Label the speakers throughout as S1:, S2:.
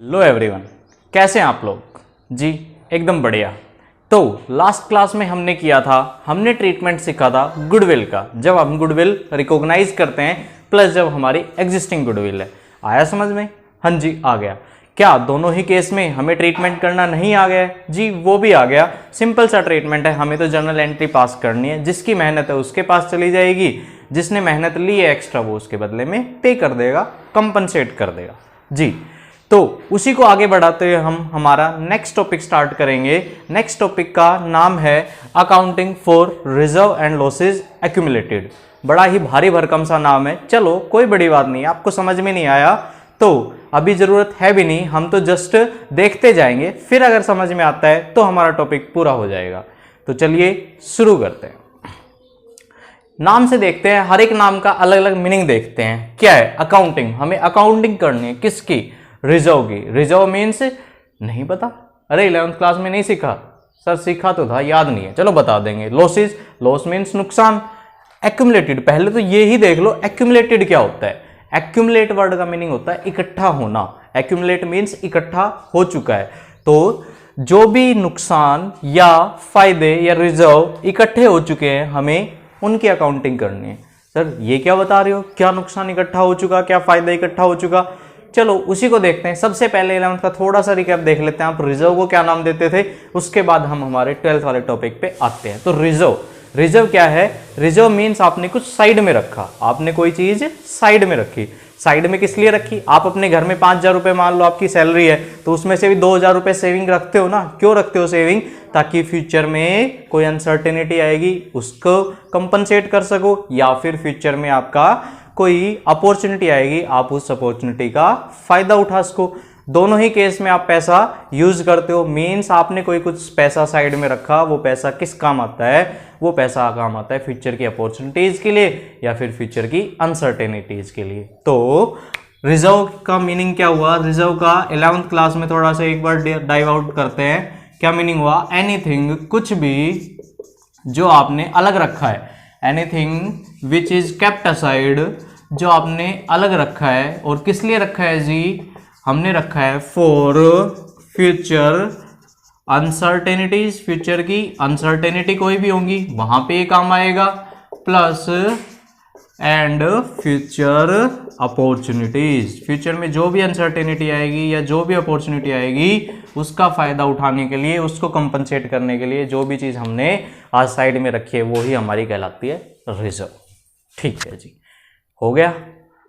S1: Hello everyone, कैसे हैं आप लोग जी। एकदम बढ़िया। तो लास्ट क्लास में हमने ट्रीटमेंट सीखा था गुडविल का। जब हम गुडविल रिकॉग्नाइज करते हैं प्लस जब हमारी एग्जिस्टिंग गुडविल है। आया समझ में? हाँ जी, आ गया। क्या दोनों ही केस में हमें ट्रीटमेंट करना नहीं आ गया है? जी वो भी आ गया। सिंपल सा ट्रीटमेंट है, हमें तो जर्नल एंट्री पास करनी है। जिसकी मेहनत है उसके पास चली जाएगी, जिसने मेहनत ली है एक्स्ट्रा वो उसके बदले में पे कर देगा, कंपनसेट कर देगा जी। तो उसी को आगे बढ़ाते हुए हम हमारा नेक्स्ट टॉपिक स्टार्ट करेंगे। नेक्स्ट टॉपिक का नाम है accounting for reserve and losses accumulated. बड़ा ही भारी भरकम सा नाम है। चलो कोई बड़ी बात नहीं, आपको समझ में नहीं आया तो अभी जरूरत है भी नहीं, हम तो जस्ट देखते जाएंगे, फिर अगर समझ में आता है तो हमारा टॉपिक पूरा हो जाएगा। तो चलिए शुरू करते हैं। नाम से देखते हैं, हर एक नाम का अलग अलग मीनिंग देखते हैं। क्या है? अकाउंटिंग। हमें अकाउंटिंग करनी है किसकी? रिजर्व की। रिजर्व मीन्स नहीं पता? अरे 11th क्लास में नहीं सीखा? सर सीखा तो था, याद नहीं है, चलो बता देंगे। लॉसेस, लॉस मीन्स नुकसान। एक्यूमुलेटेड, पहले तो ये ही देख लो एक्यूमुलेटेड क्या होता है। एक्यूमुलेट वर्ड का मीनिंग होता है इकट्ठा होना। एक्यूमुलेट मीन्स इकट्ठा हो चुका है। तो जो भी नुकसान या फायदे या रिजर्व इकट्ठे हो चुके हैं हमें उनकी अकाउंटिंग करनी है। सर ये क्या बता रहे हो? क्या नुकसान इकट्ठा हो चुका, क्या फायदा इकट्ठा हो चुका? चलो उसी को देखते हैं। सबसे पहले 11th का थोड़ा सा रिकैप देख लेते हैं। आप रिजर्व को क्या नाम देते थे, उसके बाद हम हमारे 12th वाले टॉपिक पे आते हैं। तो रिजर्व, रिजर्व क्या है? रिजर्व मीन्स आपने कुछ साइड में रखा, आपने कोई चीज साइड में रखी। साइड में किस लिए रखी? आप अपने घर में 5,000 रुपए मान लो आपकी सैलरी है, तो उसमें से भी 2,000 रुपए सेविंग रखते हो ना। क्यों रखते हो सेविंग? ताकि फ्यूचर में कोई अनसर्टेनिटी आएगी उसको कंपनसेट कर सको, या फिर फ्यूचर में आपका कोई अपॉर्चुनिटी आएगी, आप उस अपॉर्चुनिटी का फायदा उठा सको। दोनों ही केस में आप पैसा यूज करते हो। मीन्स आपने कोई कुछ पैसा साइड में रखा, वो पैसा किस काम आता है? वो पैसा काम आता है फ्यूचर की अपॉर्चुनिटीज के लिए या फिर फ्यूचर की अनसर्टेनिटीज के लिए। तो रिजर्व का मीनिंग क्या हुआ? रिजर्व का 11th क्लास में थोड़ा सा एक बार डाइव आउट करते हैं। क्या मीनिंग हुआ? एनीथिंग, कुछ भी जो आपने अलग रखा है। Anything which is kept aside, जो आपने अलग रखा है। और किस लिए रखा है जी? हमने रखा है फॉर फ्यूचर अनसर्टेनिटीज। फ्यूचर की अनसर्टेनिटी कोई भी होंगी वहां पे ये काम आएगा। Plus and future opportunities, future में जो भी अनसर्टेनिटी आएगी या जो भी अपॉर्चुनिटी आएगी उसका फायदा उठाने के लिए, उसको कंपनसेट करने के लिए जो भी चीज हमने आज साइड में रखी है वो ही हमारी कहलाती है रिजर्व। ठीक है जी, हो गया?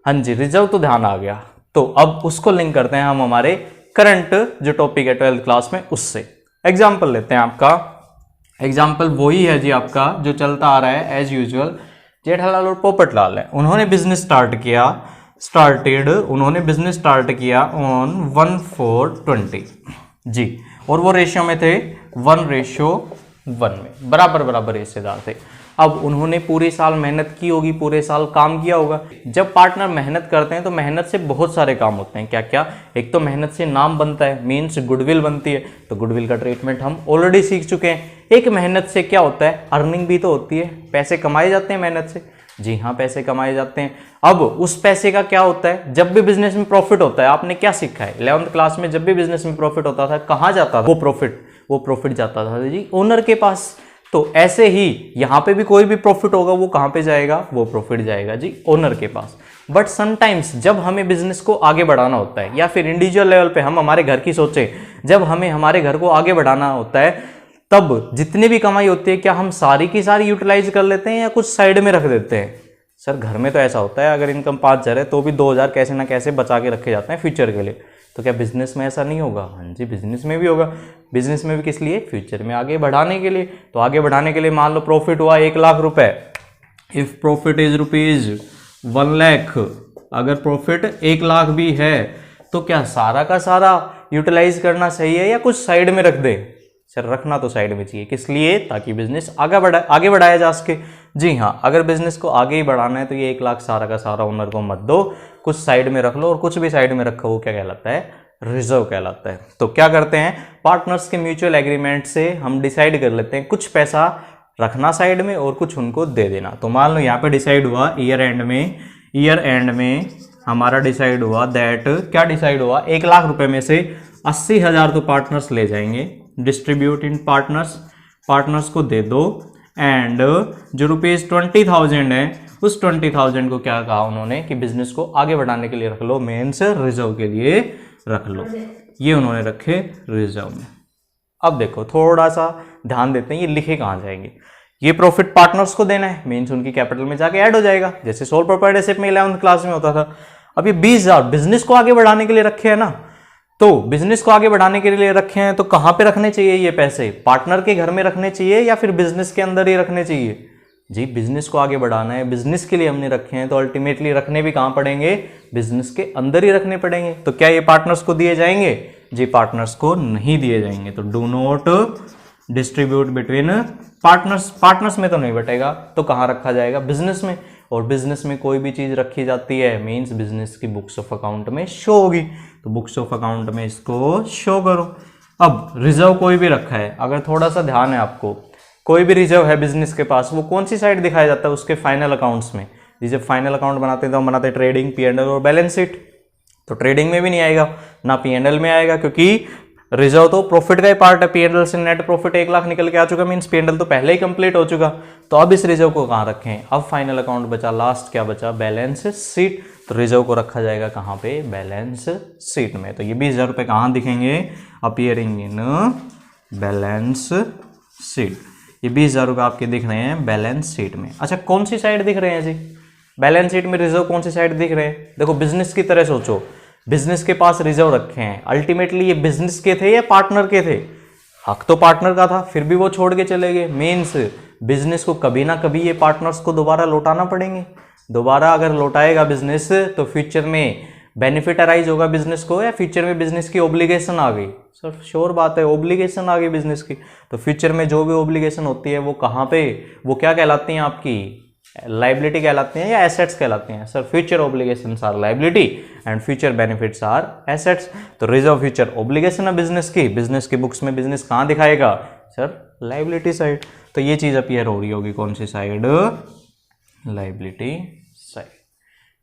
S1: हाँ जी, रिजर्व तो ध्यान आ गया। तो अब उसको लिंक करते हैं हम हमारे करंट जो टॉपिक है 12th क्लास में उससे। एग्जाम्पल लेते हैं आपका। एग्जाम्पल वही है जी आपका जो चलता आ रहा है एज यूजुअल। जेठालाल और पोपटलाल है, उन्होंने बिजनेस स्टार्ट किया ऑन 1/4/20 जी। और वो रेशियो में थे 1:1 में, बराबर हिस्सेदार थे। अब उन्होंने पूरे साल मेहनत की होगी, पूरे साल काम किया होगा। जब पार्टनर मेहनत करते हैं तो मेहनत से बहुत सारे काम होते हैं। क्या क्या? एक तो मेहनत से नाम बनता है, मीन्स गुडविल बनती है। तो गुडविल का ट्रीटमेंट हम ऑलरेडी सीख चुके हैं। एक मेहनत से क्या होता है? अर्निंग भी तो होती है, पैसे कमाए जाते हैं मेहनत से। जी हाँ, पैसे कमाए जाते हैं। अब उस पैसे का क्या होता है? जब भी बिजनेस में प्रॉफिट होता है, आपने क्या सीखा है 11th क्लास में? जब भी बिजनेस में प्रॉफिट होता था कहाँ जाता था वो प्रॉफिट जाता था जी ओनर के पास। तो ऐसे ही यहां पे भी कोई भी प्रॉफिट होगा वो कहां पे जाएगा? वो प्रॉफिट जाएगा जी ओनर के पास। बट समटाइम्स जब हमें बिजनेस को आगे बढ़ाना होता है या फिर इंडिविजुअल लेवल पे हम हमारे घर की सोचे, जब हमें हमारे घर को आगे बढ़ाना होता है तब जितनी भी कमाई होती है क्या हम सारी की सारी यूटिलाइज कर लेते हैं या कुछ साइड में रख देते हैं? सर घर में तो ऐसा होता है, अगर इनकम 5,000 है तो भी 2,000 कैसे ना कैसे बचा के रखे जाते हैं फ्यूचर के लिए। तो क्या बिजनेस में ऐसा नहीं होगा? हाँ जी, बिजनेस में भी होगा। बिजनेस में भी किस लिए? फ्यूचर में आगे बढ़ाने के लिए। तो आगे बढ़ाने के लिए मान लो प्रॉफिट हुआ 1,00,000 रुपए। इफ प्रॉफिट इज ₹1 लाख, अगर प्रॉफिट 1,00,000 भी है तो क्या सारा का सारा यूटिलाइज करना सही है या कुछ साइड में रख दे? सर रखना तो साइड में चाहिए। किस लिए? ताकि बिजनेस आगे बढ़ाया जा सके। जी हाँ, अगर बिजनेस को आगे ही बढ़ाना है तो ये 1,00,000 सारा का सारा ओनर को मत दो, कुछ साइड में रख लो। और कुछ भी साइड में रखो वो क्या कहलाता है? रिजर्व कहलाता है। तो क्या करते हैं? पार्टनर्स के म्यूचुअल एग्रीमेंट से हम डिसाइड कर लेते हैं कुछ पैसा रखना साइड में और कुछ उनको दे देना। तो मान लो यहाँ पे डिसाइड हुआ ईयर एंड में हमारा डिसाइड हुआ दैट, क्या डिसाइड हुआ, 1,00,000 रुपए में से 80,000 तो पार्टनर्स ले जाएंगे, डिस्ट्रीब्यूट इन पार्टनर्स, पार्टनर्स को दे दो, एंड जो ₹20,000 है उस 20,000 को क्या कहा उन्होंने कि बिजनेस को आगे बढ़ाने के लिए रख लो, मेंस रिजर्व के लिए रख लो, ये उन्होंने रखे रिजर्व में। अब देखो थोड़ा सा ध्यान देते हैं, ये लिखे कहाँ जाएंगे, ये प्रॉफिट पार्टनर्स को देना है, मीन्स उनकी कैपिटल में जाके ऐड हो जाएगा, जैसे सोल प्रोप्राइटरशिप में 11th क्लास में होता था। अब ये 20,000 बिजनेस को आगे बढ़ाने के लिए रखे हैं ना, तो बिजनेस को आगे बढ़ाने के लिए रखे हैं तो कहाँ पे रखने चाहिए ये पैसे, पार्टनर के घर में रखने चाहिए या फिर बिजनेस के अंदर ही रखने चाहिए? जी बिजनेस को आगे बढ़ाना है, बिजनेस के लिए हमने रखे हैं, तो अल्टीमेटली रखने भी कहाँ पड़ेंगे, बिजनेस के अंदर ही रखने पड़ेंगे। तो क्या ये पार्टनर्स को दिए जाएंगे? जी पार्टनर्स को नहीं दिए जाएंगे। तो do not distribute between partners, partners में तो नहीं बटेगा, तो कहाँ रखा जाएगा, बिजनेस में। और बिजनेस में कोई भी चीज रखी जाती है मींस बिजनेस की बुक्स ऑफ अकाउंट में शो होगी, तो बुक्स ऑफ अकाउंट में इसको शो करो। अब रिजर्व कोई भी रखा है, अगर थोड़ा सा ध्यान है आपको, कोई भी रिजर्व है बिजनेस के पास, वो कौन सी साइड दिखाया जाता है, उसके फाइनल अकाउंट्स में। जब फाइनल अकाउंट बनाते हैं तो हम बनाते हैं ट्रेडिंग, P&L और बैलेंस शीट। तो ट्रेडिंग में भी नहीं आएगा ना P&L में आएगा, क्योंकि रिजर्व तो प्रॉफिट का ही पार्ट है। P&L से नेट प्रॉफिट 1,00,000 निकल के आ चुका, मीन्स P&L तो पहले ही कंप्लीट हो चुका। तो अब इस रिजर्व को कहाँ रखें, अब फाइनल अकाउंट बचा, लास्ट क्या बचा, बैलेंस शीट। तो रिजर्व को रखा जाएगा कहाँ पे, बैलेंस शीट में। तो ये 20,000 रुपये कहाँ दिखेंगे, अपीयरिंग इन बैलेंस शीट। ये 20,000 रुपये आपके दिख रहे हैं बैलेंस शीट में। अच्छा कौन सी साइड दिख रहे हैं जी, बैलेंस शीट में रिजर्व कौन सी साइड दिख रहे हैं? देखो बिजनेस की तरह सोचो, बिजनेस के पास रिजर्व रखे हैं, अल्टीमेटली ये बिजनेस के थे या पार्टनर के थे? हक तो पार्टनर का था, फिर भी वो छोड़ के चले गए, मीन्स बिजनेस को कभी ना कभी ये पार्टनर्स को दोबारा लौटाना पड़ेंगे। दोबारा अगर लौटाएगा बिजनेस तो फ्यूचर में बेनिफिट अराइज होगा बिजनेस को, या फ्यूचर में बिजनेस की ऑब्लिगेशन आ गई। सर श्योर बात है, ऑब्लिगेशन आ गई बिजनेस की। तो फ्यूचर में जो भी ऑब्लिगेशन होती है वो कहाँ पे, वो क्या कहलाती हैं आपकी, लाइबिलिटी कहलाती हैं या एसेट्स कहलाती हैं? Sir future obligations are liability and future benefits are assets. तो रिजर्व फ्यूचर ऑब्लिगेशन है बिजनेस की, बिजनेस की बुक्स में बिजनेस कहाँ दिखाएगा सर, लाइबिलिटी साइड। तो ये चीज अपीयर हो रही होगी कौन सी साइड, लाइबिलिटी साइड।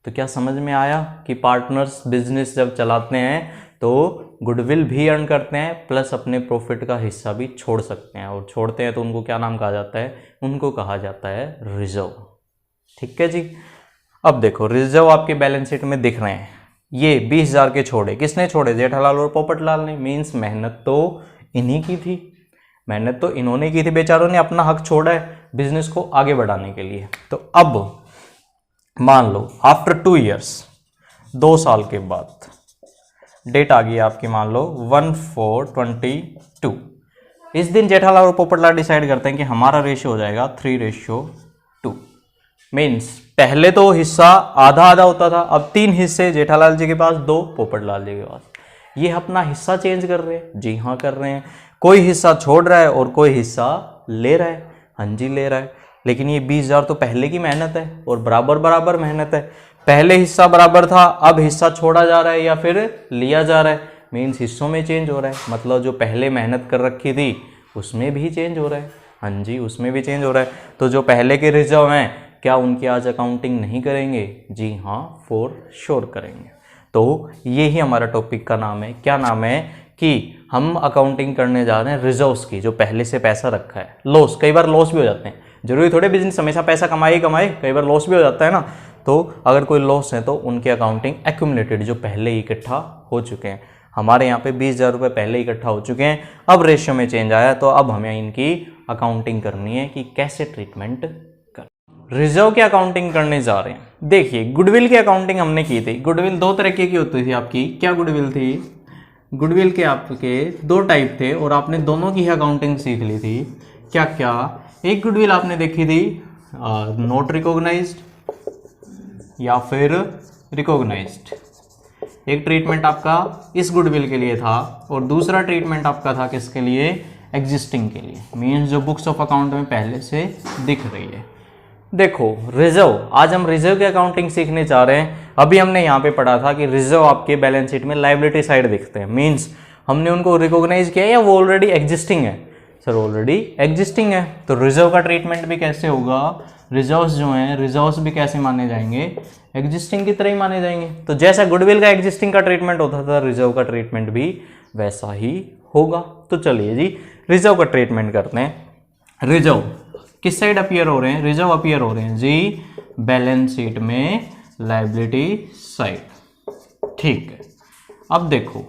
S1: तो क्या समझ में आया कि पार्टनर्स बिजनेस जब चलाते हैं तो गुडविल भी अर्न करते हैं, प्लस अपने प्रॉफिट का हिस्सा भी छोड़ सकते हैं, और छोड़ते हैं तो उनको क्या नाम कहा जाता है, उनको कहा जाता है रिजर्व। ठीक है जी। अब देखो रिजर्व आपके बैलेंस शीट में दिख रहे हैं, ये 20,000 के छोड़े, किसने छोड़े, जेठालाल और पोपटलाल ने। मीन्स मेहनत तो इन्हीं की थी, मेहनत तो इन्होंने की थी, बेचारों ने अपना हक छोड़ा है बिजनेस को आगे बढ़ाने के लिए। तो अब मान लो आफ्टर 2 years, 2 साल के बाद डेट आ गई आपकी, मान लो 1/4/22। इस दिन जेठालाल और पोपटलाल डिसाइड करते हैं कि हमारा रेशियो हो जाएगा 3:2। मीन्स पहले तो हिस्सा आधा आधा होता था, अब 3 हिस्से जेठालाल जी के पास, 2 पोपटलाल जी के पास। ये अपना हिस्सा चेंज कर रहे हैं, जी हाँ कर रहे हैं। कोई हिस्सा छोड़ रहा है और कोई हिस्सा ले रहा है, हाँ जी ले रहा है। लेकिन ये 20,000 तो पहले की मेहनत है और बराबर बराबर मेहनत है। पहले हिस्सा बराबर था, अब हिस्सा छोड़ा जा रहा है या फिर लिया जा रहा है, मीन्स हिस्सों में चेंज हो रहा है। मतलब जो पहले मेहनत कर रखी थी उसमें भी चेंज हो रहा है, हाँ जी उसमें भी चेंज हो रहा है। तो जो पहले के रिजर्व हैं क्या उनकी आज अकाउंटिंग नहीं करेंगे? जी हाँ फॉर श्योर करेंगे। तो ये ही हमारा टॉपिक का नाम है। क्या नाम है कि हम अकाउंटिंग करने जा रहे हैं रिजर्व्स की, जो पहले से पैसा रखा है। लॉस, कई बार लॉस भी हो जाते हैं, जरूरी थोड़े बिजनेस हमेशा पैसा कमाए ही कमाए, कई बार लॉस भी हो जाता है ना। तो अगर कोई लॉस है तो उनकी अकाउंटिंग एक्यूमुलेटेड, जो पहले ही इकट्ठा हो चुके हैं। हमारे यहाँ पे 20,000 रुपये पहले इकट्ठा हो चुके हैं, अब रेशियो में चेंज आया तो अब हमें इनकी अकाउंटिंग करनी है कि कैसे ट्रीटमेंट कर। रिजर्व की अकाउंटिंग करने जा रहे हैं। देखिए गुडविल की अकाउंटिंग हमने की थी। गुडविल 2 तरीके की होती थी आपकी। क्या गुडविल थी? गुडविल के आपके 2 टाइप थे और आपने दोनों की ही अकाउंटिंग सीख ली थी। क्या क्या? एक गुडविल आपने देखी थी नॉट रिकॉग्नाइज्ड या फिर रिकॉग्नाइज्ड। एक ट्रीटमेंट आपका इस गुडविल के लिए था और दूसरा ट्रीटमेंट आपका था किसके लिए? एग्जिस्टिंग के लिए, मीन्स जो बुक्स ऑफ अकाउंट में पहले से दिख रही है। देखो रिजर्व, आज हम रिजर्व की अकाउंटिंग सीखने जा रहे हैं। अभी हमने यहाँ पे पढ़ा था कि रिजर्व आपके बैलेंस शीट में लायबिलिटी साइड दिखते हैं, मीन्स हमने उनको रिकॉग्नाइज किया या वो ऑलरेडी एग्जिस्टिंग है? सर ऑलरेडी एग्जिस्टिंग है। तो रिजर्व का ट्रीटमेंट भी कैसे होगा? रिजर्व्स जो हैं रिजर्व्स भी कैसे माने जाएंगे, एग्जिस्टिंग की तरह ही माने जाएंगे। तो जैसा गुडविल का एग्जिस्टिंग का ट्रीटमेंट होता था, रिजर्व का ट्रीटमेंट भी वैसा ही होगा। तो चलिए जी रिजर्व का ट्रीटमेंट करते हैं। रिजर्व किस साइड अपीयर हो रहे हैं, रिजर्व अपीयर हो रहे हैं जी बैलेंस शीट में लायबिलिटी साइड। ठीक है, अब देखो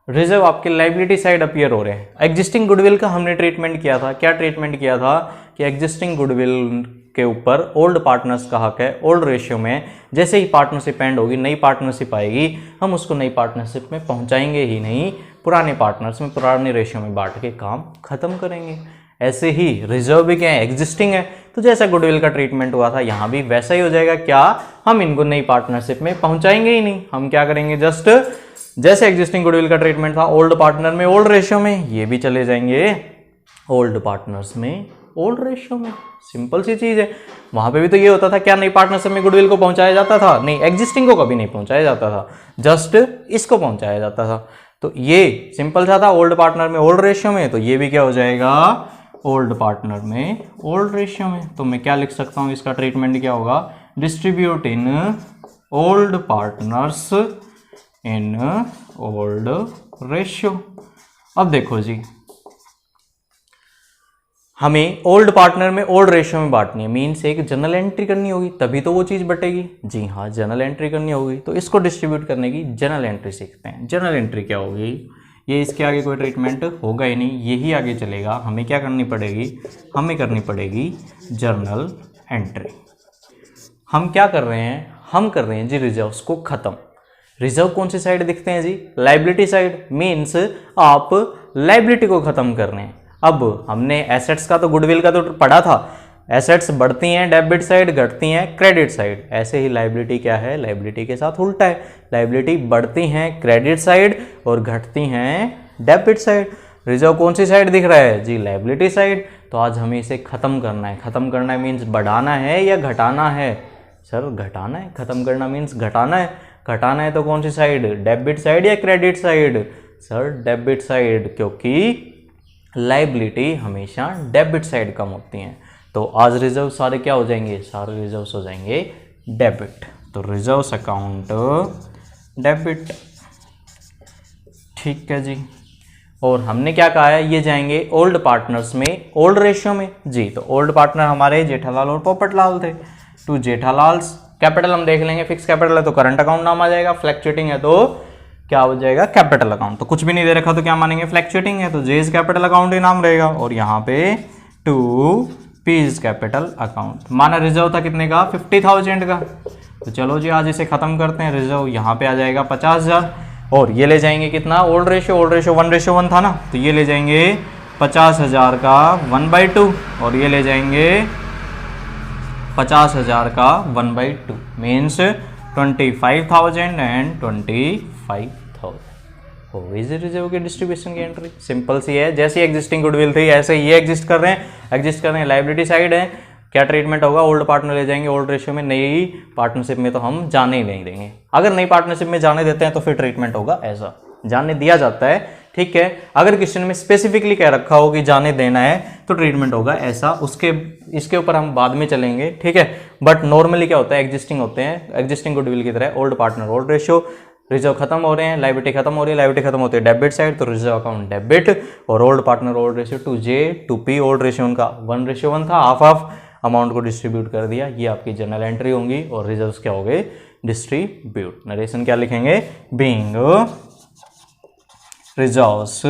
S1: रिजर्व आपके लायबिलिटी साइड अपीयर हो रहे हैं। एग्जिस्टिंग गुडविल का हमने ट्रीटमेंट किया था, क्या ट्रीटमेंट किया था कि एग्जिस्टिंग गुडविल के ऊपर ओल्ड पार्टनर्स का हक है, ओल्ड रेशियो में जैसे ही पार्टनरशिप एंड होगी, नई पार्टनरशिप आएगी, हम उसको नई पार्टनरशिप में पहुंचाएंगे ही नहीं, पुराने पार्टनर्स में पुराने रेशियो में बांट के काम खत्म करेंगे। ऐसे ही रिजर्व भी क्या है, एग्जिस्टिंग है, तो जैसा गुडविल का ट्रीटमेंट हुआ था यहाँ भी वैसा ही हो जाएगा। क्या हम इनको नई पार्टनरशिप में पहुंचाएंगे ही नहीं, हम क्या करेंगे, जस्ट जैसे एग्जिस्टिंग गुडविल का ट्रीटमेंट था ओल्ड पार्टनर में ओल्ड रेशियो में, ये भी चले जाएंगे ओल्ड पार्टनर्स में ओल्ड रेशियो में। सिंपल सी चीज है। वहां पे भी तो ये होता था, क्या नई पार्टनरशिप में गुडविल को पहुंचाया जाता था, नहीं एग्जिस्टिंग को कभी नहीं पहुंचाया जाता था, जस्ट इसको पहुंचाया जाता था। तो ये सिंपल सा था, ओल्ड पार्टनर में ओल्ड रेशियो में, तो ये भी क्या हो जाएगा, ओल्ड पार्टनर में ओल्ड रेशियो में। तो मैं क्या लिख सकता हूं, इसका ट्रीटमेंट क्या होगा, distribute in old partners in old ratio. अब देखो जी हमें ओल्ड पार्टनर में ओल्ड रेशियो में बांटनी है, मीन्स एक जनरल एंट्री करनी होगी तभी तो वो चीज़ बटेगी। जी हाँ, जनरल एंट्री करनी होगी, तो इसको डिस्ट्रीब्यूट करने की जनरल एंट्री सीखते हैं। जनरल एंट्री क्या होगी, ये इसके आगे कोई ट्रीटमेंट होगा ही नहीं, यही आगे चलेगा। हमें क्या करनी पड़ेगी, हमें करनी पड़ेगी जनरल एंट्री। हम क्या कर रहे हैं, हम कर रहे हैं जी रिजर्व्स को ख़त्म। रिजर्व कौन सी साइड दिखते हैं जी, लायबिलिटी साइड, मीन्स आप लायबिलिटी को ख़त्म कर रहे हैं। अब हमने एसेट्स का तो गुडविल का तो पढ़ा था, एसेट्स बढ़ती हैं डेबिट साइड, घटती हैं क्रेडिट साइड। ऐसे ही लायबिलिटी क्या है, लायबिलिटी के साथ उल्टा है, लायबिलिटी बढ़ती हैं क्रेडिट साइड और घटती हैं डेबिट साइड। रिजर्व कौन सी साइड दिख रहा है जी, लायबिलिटी साइड। तो आज हमें इसे खत्म करना है। खत्म करना है मीन्स बढ़ाना है या घटाना है, सर घटाना है। खत्म करना मीन्स घटाना है, घटाना है तो कौन सी साइड, डेबिट साइड या credit side, sir debit side, क्योंकि लायबिलिटी हमेशा डेबिट साइड कम होती हैं। तो आज रिजर्व सारे क्या हो जाएंगे, सारे रिजर्व्स हो जाएंगे डेबिट। तो रिजर्व्स अकाउंट डेबिट, ठीक है जी। और हमने क्या कहा है, ये जाएंगे ओल्ड पार्टनर्स में ओल्ड रेशियो में जी। तो ओल्ड पार्टनर हमारे जेठालाल और पोपटलाल थे। टू जेठालाल्स, कैपिटल हम देख लेंगे, फिक्स कैपिटल है तो करंट अकाउंट नाम आ जाएगा, फ्लैक्चुएटिंग है तो क्या हो जाएगा, कैपिटल अकाउंट। तो कुछ भी नहीं दे रखा तो क्या मानेंगे, फ्लैक्चुएटिंग है तो जेज कैपिटल अकाउंट ही नाम रहेगा। और यहाँ पे टू पीज कैपिटल अकाउंट। माना रिजर्व था कितने का, 50,000 का। तो चलो जी आज इसे खत्म करते हैं। रिजर्व यहाँ पे आ जाएगा 50,000 और ये ले जाएंगे कितना, ओल्ड रेशियो 1:1 था ना, तो ये ले जाएंगे 50,000 का 1/2 और ये ले जाएंगे 50,000 का 1/2, मीन्स 25,000 एंड 25,000 हो गई रिजर्व के डिस्ट्रीब्यूशन की एंट्री। सिंपल सी है, जैसी एग्जिस्टिंग गुडविल थी ऐसे ये एग्जिस्ट कर रहे हैं, लायबिलिटी साइड है। क्या ट्रीटमेंट होगा, ओल्ड पार्टनर ले जाएंगे ओल्ड रेशियो में, नई पार्टनरशिप में तो हम जाने ही नहीं देंगे। अगर नई पार्टनरशिप में जाने देते हैं तो फिर ट्रीटमेंट होगा ऐसा, जाने दिया जाता है, ठीक है। अगर क्वेश्चन में स्पेसिफिकली कह रखा हो कि जाने देना है तो ट्रीटमेंट होगा ऐसा, उसके इसके ऊपर हम बाद में चलेंगे, ठीक है। बट नॉर्मली क्या होता है, एग्जिस्टिंग होते हैं, एग्जिस्टिंग गुडविल की तरह old partner old ratio, reserve खत्म हो रहे हैं, लायबिलिटी खत्म हो रही है, लायबिलिटी खत्म होती है डेबिट साइड, तो रिजर्व अकाउंट डेबिट और old partner old ratio to J to P, old ratio उनका 1:1 था, हाफ अमाउंट को डिस्ट्रीब्यूट कर दिया। ये आपकी जनरल एंट्री होंगी और रिजर्व्स क्या हो गए, डिस्ट्रीब्यूट। नरेशन क्या लिखेंगे, बीइंग रिजर्व्स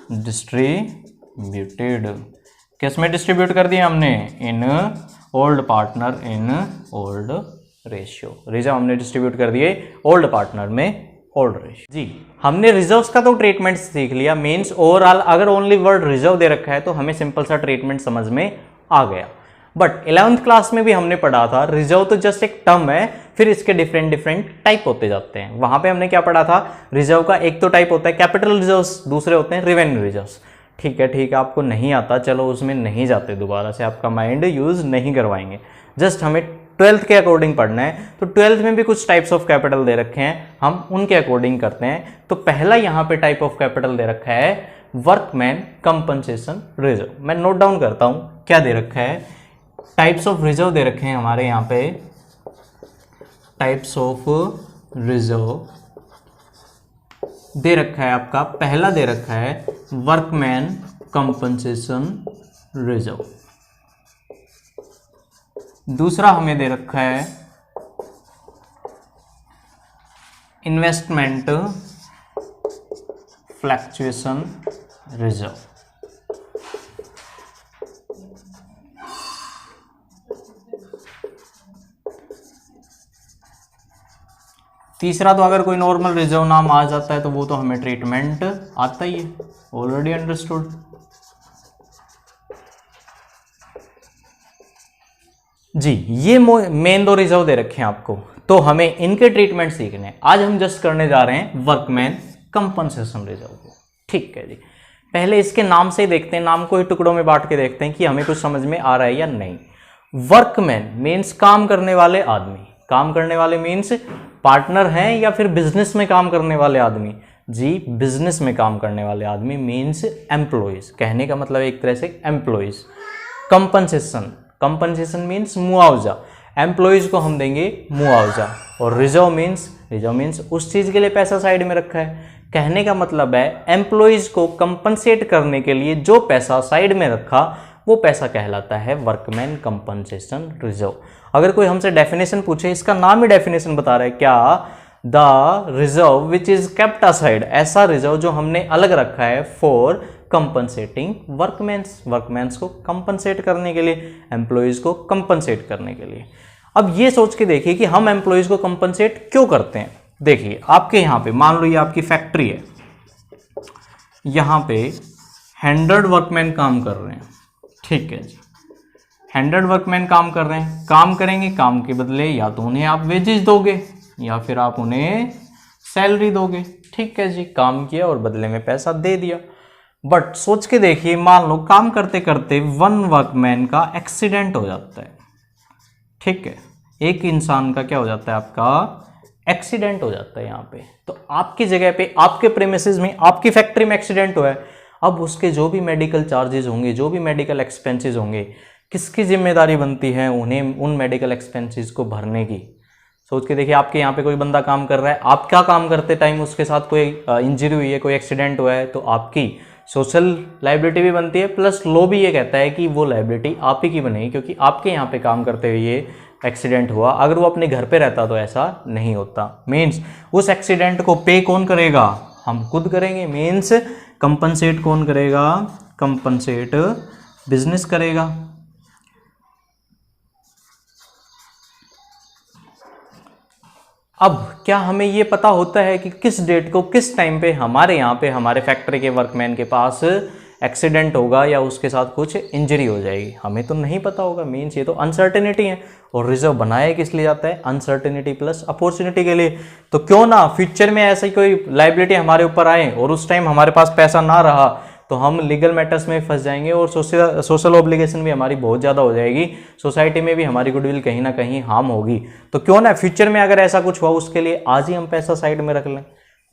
S1: डिस्ट्रीब्यूटेड, किस में डिस्ट्रीब्यूट कर दिया हमने, in old partner in old ratio. Reserve हमने डिस्ट्रीब्यूट कर दिए ओल्ड पार्टनर में ओल्ड रेशियो। जी हमने रिजर्व्स का तो ट्रीटमेंट सीख लिया, मींस ओवरऑल अगर ओनली वर्ड रिजर्व दे रखा है तो हमें सिंपल सा ट्रीटमेंट समझ में आ गया। बट 11th क्लास में भी हमने पढ़ा था रिजर्व तो जस्ट एक टर्म है, फिर इसके डिफरेंट टाइप होते जाते हैं। वहां पे हमने क्या पढ़ा था, रिजर्व का एक तो टाइप होता है कैपिटल रिजर्व्स, दूसरे होते हैं रेवेन्यू रिजर्व्स। ठीक है, आपको नहीं आता, चलो उसमें नहीं जाते, दोबारा से आपका माइंड यूज नहीं करवाएंगे, जस्ट हमें 12th के अकॉर्डिंग पढ़ना है। तो 12th में भी कुछ टाइप्स ऑफ कैपिटल दे रखे हैं, हम उनके अकॉर्डिंग करते हैं। तो पहला यहाँ पे टाइप ऑफ कैपिटल दे रखा है वर्कमैन कंपनसेशन रिजर्व। मैं नोट डाउन करता हूँ क्या दे रखा है, टाइप्स ऑफ रिजर्व दे रखे हैं हमारे यहाँ पे, टाइप्स ऑफ रिजर्व दे रखा है आपका। पहला दे रखा है वर्कमैन कंपनसेशन रिजर्व, दूसरा हमें दे रखा है इन्वेस्टमेंट फ्लक्चुएशन रिजर्व। तीसरा तो अगर कोई नॉर्मल रिजर्व नाम आ जाता है तो वो तो हमें ट्रीटमेंट आता ही है, ऑलरेडी अंडरस्टूड। जी, ये मेन दो रिजर्व दे रखे हैं आपको, तो हमें इनके ट्रीटमेंट सीखने हैं। आज हम जस्ट करने जा रहे हैं वर्कमैन कंपनसेशन रिजर्व को। ठीक है जी, पहले इसके नाम से ही देखते हैं, नाम को ही टुकड़ों में बांट के देखते हैं कि हमें कुछ समझ में आ रहा है या नहीं। वर्कमैन मीन्स काम करने वाले आदमी, काम करने वाले मीन्स पार्टनर हैं या फिर बिजनेस में काम करने वाले आदमी। जी, बिजनेस में काम करने वाले आदमी मीन्स एम्प्लॉइज, कहने का मतलब एक तरह से एम्प्लॉइज। कंपनसेशन, कंपनसेशन मीन्स मुआवजा, एम्प्लॉइज को हम देंगे मुआवजा। और रिजर्व मीन्स उस चीज के लिए पैसा साइड में रखा है। कहने का मतलब है एम्प्लॉइज को कंपनसेट करने के लिए जो पैसा साइड में रखा वो पैसा कहलाता है वर्कमैन कंपनसेशन रिजर्व। अगर कोई हमसे डेफिनेशन पूछे, इसका नाम ही डेफिनेशन बता रहा है क्या, the reserve which is kept aside, ऐसा रिजर्व जो हमने अलग रखा है फॉर कंपनसेटिंग वर्कमैन्स, वर्कमैन्स को कंपनसेट करने के लिए, एम्प्लॉइज को कंपनसेट करने के लिए। अब ये सोच के देखिए कि हम एम्प्लॉइज को कंपनसेट क्यों करते हैं। देखिए आपके यहाँ पे मान लो ये आपकी फैक्ट्री है, यहाँ पे 100 वर्कमैन काम कर रहे हैं। ठीक है जी, 100 वर्कमैन काम कर रहे हैं, काम करेंगे, काम के बदले या तो उन्हें आप वेजेस दोगे या फिर आप उन्हें सैलरी दोगे। ठीक है जी, काम किया और बदले में पैसा दे दिया। बट सोच के देखिए, मान लो काम करते करते 1 वर्कमैन का एक्सीडेंट हो जाता है। ठीक है, एक इंसान का क्या हो जाता है, आपका एक्सीडेंट हो जाता है यहाँ पे। तो आपकी जगह पे, आपके प्रेमिसेस में, आपकी फैक्ट्री में एक्सीडेंट हुआ है। अब उसके जो भी मेडिकल चार्जेस होंगे, जो भी मेडिकल एक्सपेंसेस होंगे, किसकी जिम्मेदारी बनती है उन्हें उन मेडिकल एक्सपेंसेस को भरने की। सोच के देखिए, आपके यहाँ पे कोई बंदा काम कर रहा है, आप क्या काम करते टाइम उसके साथ कोई इंजरी हुई है, कोई एक्सीडेंट हुआ है, तो आपकी सोशल लाइबिलिटी भी बनती है, प्लस लॉ भी ये कहता है कि वो लाइबिलिटी आप ही की बनेगी, क्योंकि आपके यहाँ पे काम करते हुए ये एक्सीडेंट हुआ। अगर वो अपने घर पे रहता तो ऐसा नहीं होता। मीन्स उस एक्सीडेंट को पे कौन करेगा, हम खुद करेंगे। मीन्स कंपनसेट कौन करेगा, कंपनसेट बिजनेस करेगा। अब क्या हमें ये पता होता है कि किस डेट को, किस टाइम पे हमारे यहाँ पे, हमारे फैक्ट्री के वर्कमैन के पास एक्सीडेंट होगा या उसके साथ कुछ इंजरी हो जाएगी? हमें तो नहीं पता होगा। मीन्स ये तो अनसर्टेनिटी है। और रिजर्व बनाया किस लिए जाता है, अनसर्टेनिटी प्लस अपॉर्चुनिटी के लिए। तो क्यों ना फ्यूचर में ऐसी कोई लाइबिलिटी हमारे ऊपर आए और उस टाइम हमारे पास पैसा ना रहा तो हम लीगल मैटर्स में फंस जाएंगे और सोशल ऑब्लिगेशन भी हमारी बहुत ज़्यादा हो जाएगी, सोसाइटी में भी हमारी गुडविल कहीं ना कहीं हार्म होगी। तो क्यों ना फ्यूचर में अगर ऐसा कुछ हुआ उसके लिए आज ही हम पैसा साइड में रख लें।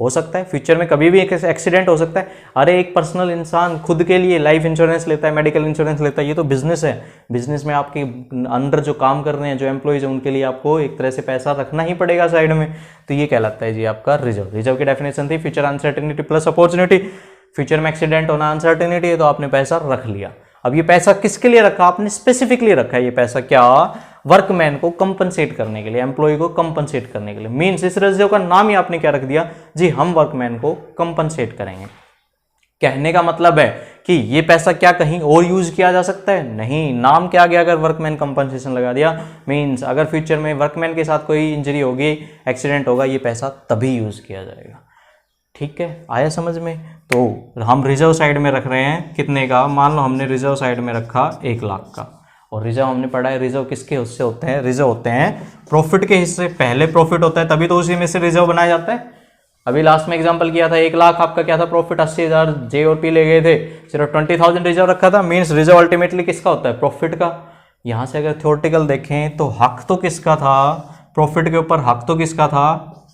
S1: हो सकता है फ्यूचर में कभी भी एक एक्सीडेंट हो सकता है। अरे एक पर्सनल इंसान खुद के लिए लाइफ इंश्योरेंस लेता है, मेडिकल इंश्योरेंस लेता है, ये तो बिजनेस है। बिजनेस में आपके अंडर जो काम कर रहे हैं, जो एम्प्लॉइज हैं, उनके लिए आपको एक तरह से पैसा रखना ही पड़ेगा साइड में। तो ये कहलाता है जी आपका रिजर्व। रिजर्व की डेफिनेशन थी future uncertainty plus opportunity. Future में एक्सीडेंट होना अनसर्टेनिटी है तो आपने पैसा रख लिया। अब ये पैसा किसके लिए रखा, आपने स्पेसिफिकली रखा है ये पैसा, क्या, वर्कमैन को कंपनसेट करने के लिए, एम्प्लॉय को कंपनसेट करने के लिए। मीन्स इस रिजर्व का नाम ही आपने क्या रख दिया जी, हम वर्कमैन को कंपनसेट करेंगे। कहने का मतलब है कि ये पैसा क्या कहीं और यूज किया जा सकता है? नहीं। नाम क्या गया अगर वर्कमैन कंपनसेशन लगा दिया। मीन्स अगर फ्यूचर में वर्कमैन के साथ कोई इंजरी होगी, एक्सीडेंट होगा, ये पैसा तभी यूज किया जाएगा। ठीक है, आया समझ में? तो हम रिजर्व साइड में रख रहे हैं कितने का, मान लो हमने रिजर्व साइड में रखा 1 लाख का। और रिजर्व हमने पढ़ा है, रिजर्व किसके हिस्से होते हैं, रिजर्व होते हैं प्रॉफिट के हिस्से। पहले प्रॉफिट होता है तभी तो उसी में से रिजर्व बनाया जाता है। अभी लास्ट में एग्जांपल किया था, 1 लाख आपका क्या था प्रॉफिट, 80,000 जे और पी ले गए थे, सिर्फ 20,000 रिजर्व रखा था। मीन्स रिजर्व अल्टीमेटली किसका होता है, प्रॉफिट का। यहाँ से अगर थ्योरेटिकल देखें तो हक तो किसका था, प्रॉफिट के ऊपर हक तो किसका था,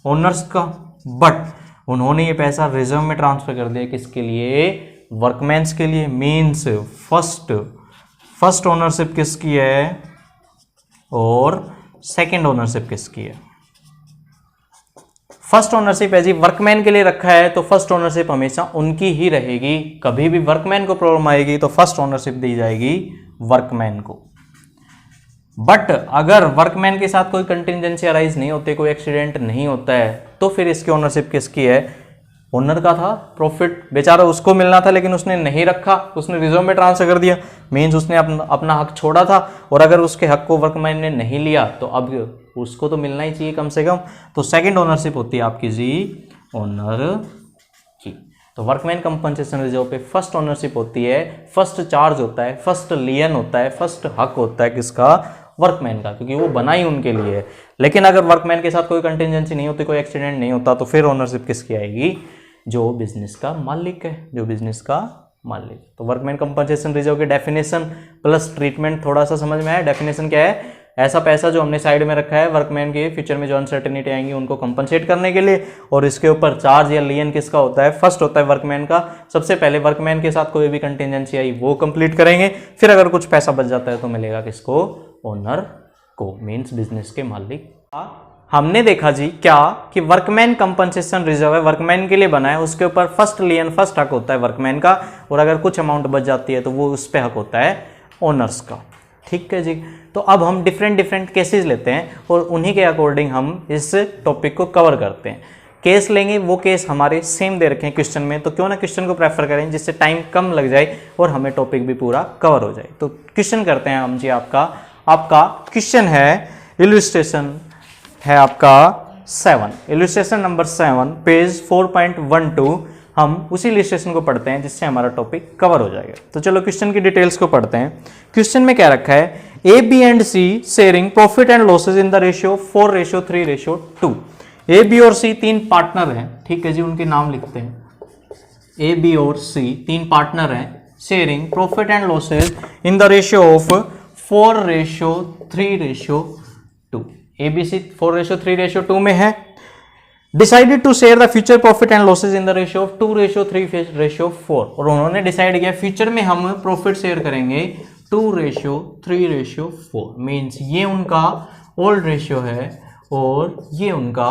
S1: ओनर्स का। बट उन्होंने ये पैसा रिजर्व में ट्रांसफर कर दिया, किसके लिए, वर्कमैन्स के लिए। मीन्स फर्स्ट ओनरशिप किसकी है और सेकंड ओनरशिप किसकी है। फर्स्ट ओनरशिप है जी वर्कमैन के लिए रखा है, तो फर्स्ट ओनरशिप हमेशा उनकी ही रहेगी। कभी भी वर्कमैन को प्रॉब्लम आएगी तो फर्स्ट ओनरशिप दी जाएगी वर्कमैन को। बट अगर वर्कमैन के साथ कोई कंटिजेंसी अराइज नहीं होती, कोई एक्सीडेंट नहीं होता है, तो फिर इसकी ओनरशिप किसकी है, ओनर का था। प्रॉफिट बेचारा उसको मिलना था लेकिन उसने नहीं रखा, उसने रिजर्व में ट्रांसफर कर दिया, मीन्स उसने अपना हक छोड़ा था। और अगर उसके हक को वर्कमैन ने नहीं लिया तो अब उसको तो मिलना ही चाहिए कम से कम। तो सेकंड ओनरशिप होती है आपकी जी ओनर की। तो वर्कमैन कंपनसेशन रिजर्व पे फर्स्ट ओनरशिप होती है, फर्स्ट चार्ज होता है, फर्स्ट लियन होता है, फर्स्ट हक होता है किसका, वर्कमैन का, क्योंकि वो बना ही उनके लिए है। लेकिन अगर वर्कमैन के साथ कोई कंटिजेंसी नहीं होती, कोई एक्सीडेंट नहीं होता, तो फिर ओनरशिप किसकी आएगी, जो बिजनेस का मालिक है, जो बिजनेस का मालिक। तो वर्कमैन कंपनसेशन रिजर्व के डेफिनेशन प्लस ट्रीटमेंट थोड़ा सा समझ में आया। डेफिनेशन क्या है, ऐसा पैसा जो हमने साइड में रखा है वर्कमैन के फ्यूचर में जो अनसर्टेनिटी आएंगी उनको कंपनसेट करने के लिए, और इसके ऊपर चार्ज या लियन किसका होता है, फर्स्ट होता है वर्कमैन का। सबसे पहले वर्कमैन के साथ कोई भी कंटिजेंसी आई वो कंप्लीट करेंगे, फिर अगर कुछ पैसा बच जाता है तो मिलेगा किसको, ओनर को, मीन्स बिजनेस के मालिक। हमने देखा जी क्या कि वर्कमैन कंपनसेशन रिजर्व है, वर्कमैन के लिए बना है, उसके ऊपर फर्स्ट लियन फर्स्ट हक होता है वर्कमैन का, और अगर कुछ अमाउंट बच जाती है तो वो उस पर हक होता है ओनर्स का। ठीक है जी। तो अब हम डिफरेंट केसेस लेते हैं और उन्हीं के अकॉर्डिंग हम इस टॉपिक को कवर करते हैं। केस लेंगे, वो केस हमारे सेम दे रखे हैं क्वेश्चन में, तो क्यों ना क्वेश्चन को प्रेफर करें जिससे टाइम कम लग जाए और हमें टॉपिक भी पूरा कवर हो जाए। तो क्वेश्चन करते हैं हम जी। आपका क्वेश्चन है, इलस्ट्रेशन है आपका 7, इलस्ट्रेशन नंबर 7 पेज 4.12। हम उसी इलस्ट्रेशन को पढ़ते हैं जिससे हमारा टॉपिक कवर हो जाएगा। तो चलो क्वेश्चन की डिटेल्स को पढ़ते हैं। क्वेश्चन में क्या रखा है, A B and C sharing profit and losses in the ratio 4:3:2। A B और सी तीन पार्टनर हैं, ठीक है जी, उनके नाम लिखते हैं। ए बी और सी तीन पार्टनर हैं, sharing profit and losses in the ratio of 4:3:2। ABC 4:3:2 में है। Decided to share the future profit and losses in the ratio of 2:3:4। और उन्होंने डिसाइड किया फ्यूचर में हम प्रॉफिट शेयर करेंगे 2:3:4। मीन्स ये उनका ओल्ड रेशियो है और ये उनका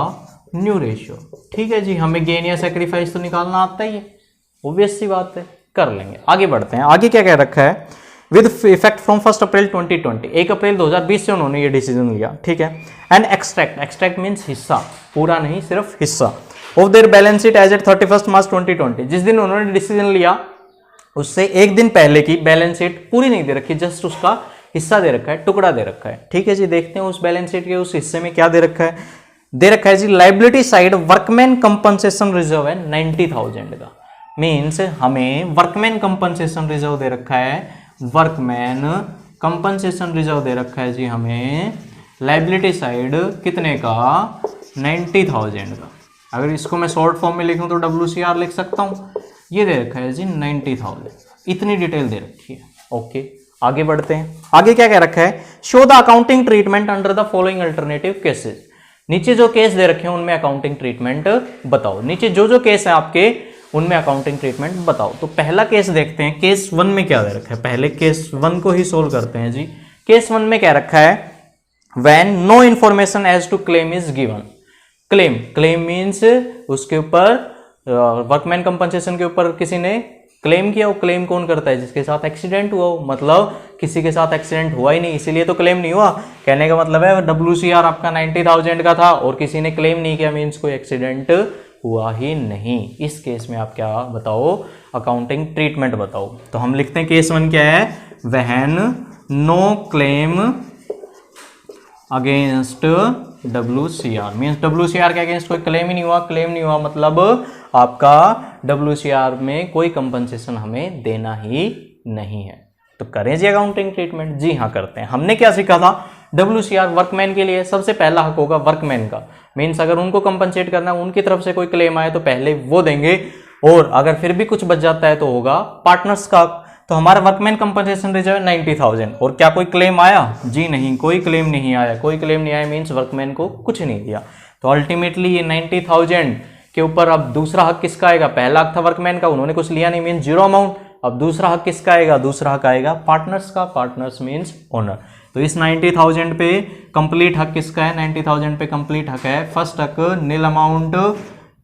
S1: न्यू रेशियो। ठीक है जी। हमें गेन या सेक्रीफाइस तो निकालना आता ही है, ऑब्वियस सी बात है, कर लेंगे। आगे बढ़ते हैं। आगे क्या कह रखा है, विद इफेक्ट फ्रॉम 1 अप्रैल 2020, 1 अप्रैल 2020 से उन्होंने ये डिसीजन लिया। ठीक है। एंड एक्सट्रैक्ट मीन्स हिस्सा, पूरा नहीं सिर्फ हिस्सा, of their balance sheet as at 31 March 2020। जिस दिन उन्होंने डिसीजन लिया उससे एक दिन पहले की बैलेंस शीट पूरी नहीं दे रखी, जस्ट उसका हिस्सा दे रखा है, टुकड़ा दे रखा है। ठीक है जी। देखते हैं उस बैलेंस शीट के उस हिस्से में क्या दे रखा है। दे रखा है जी liability side workman compensation reserve है 90,000 का। मीन्स हमें वर्कमैन कंपनसेशन रिजर्व दे रखा है, वर्कमैन कंपनसेशन रिजर्व दे रखा है जी हमें लाइबिलिटी साइड कितने का, 90,000 का। अगर इसको मैं शॉर्ट फॉर्म में लिखूं तो WCR लिख सकता हूं। ये दे रखा है जी 90,000, इतनी डिटेल दे रखी है। ओके, आगे बढ़ते हैं। आगे क्या कह रखा है, show the accounting treatment under the following alternative cases. नीचे जो केस दे रखे हैं उनमें अकाउंटिंग ट्रीटमेंट बताओ। नीचे जो केस है आपके उनमें अकाउंटिंग ट्रीटमेंट बताओ। तो पहला केस देखते हैं, केस 1 में क्या दे रखा है। पहले केस 1 को ही सोल्व करते हैं जी। केस 1 में क्या रखा है, when no information as to claim is given. Claim means उसके ऊपर वर्कमैन कंपनसेशन के ऊपर किसी ने क्लेम किया। वो क्लेम कौन करता है, जिसके साथ एक्सीडेंट हुआ हो। मतलब किसी के साथ एक्सीडेंट हुआ ही नहीं, इसीलिए तो क्लेम नहीं हुआ। कहने का मतलब है WCR आपका 90,000 का था और किसी ने क्लेम नहीं किया, मीन्स कोई एक्सीडेंट हुआ ही नहीं। इस केस में आप क्या बताओ, अकाउंटिंग ट्रीटमेंट बताओ। तो हम लिखते हैं केस 1 क्या है, when no claim against WCR। Means WCR के अगेंस्ट कोई क्लेम ही नहीं हुआ। क्लेम नहीं हुआ मतलब आपका WCR में कोई कंपनसेशन हमें देना ही नहीं है। तो करें जी अकाउंटिंग ट्रीटमेंट। जी हाँ करते हैं। हमने क्या सीखा था, WCR वर्कमैन के लिए सबसे पहला हक होगा वर्कमैन का। मीन्स अगर उनको कंपनसेट करना है, उनकी तरफ से कोई क्लेम आए तो पहले वो देंगे, और अगर फिर भी कुछ बच जाता है तो होगा पार्टनर्स का। तो हमारा वर्कमैन कंपनसेशन रिजर्व है 90,000। और क्या कोई क्लेम आया, जी नहीं, कोई क्लेम नहीं आया। कोई क्लेम नहीं आया मीन्स वर्कमैन को कुछ नहीं दिया। तो अल्टीमेटली ये 90,000 के ऊपर अब दूसरा हक किसका आएगा, पहला हक था वर्कमैन का, उन्होंने कुछ लिया नहीं मीन्स जीरो अमाउंट। अब दूसरा हक किसका आएगा, दूसरा हक आएगा पार्टनर्स का, पार्टनर्स मीन्स ओनर। तो इस 90,000 पे कंप्लीट हक किसका है, 90,000 पे कंप्लीट हक है फर्स्ट हक नील अमाउंट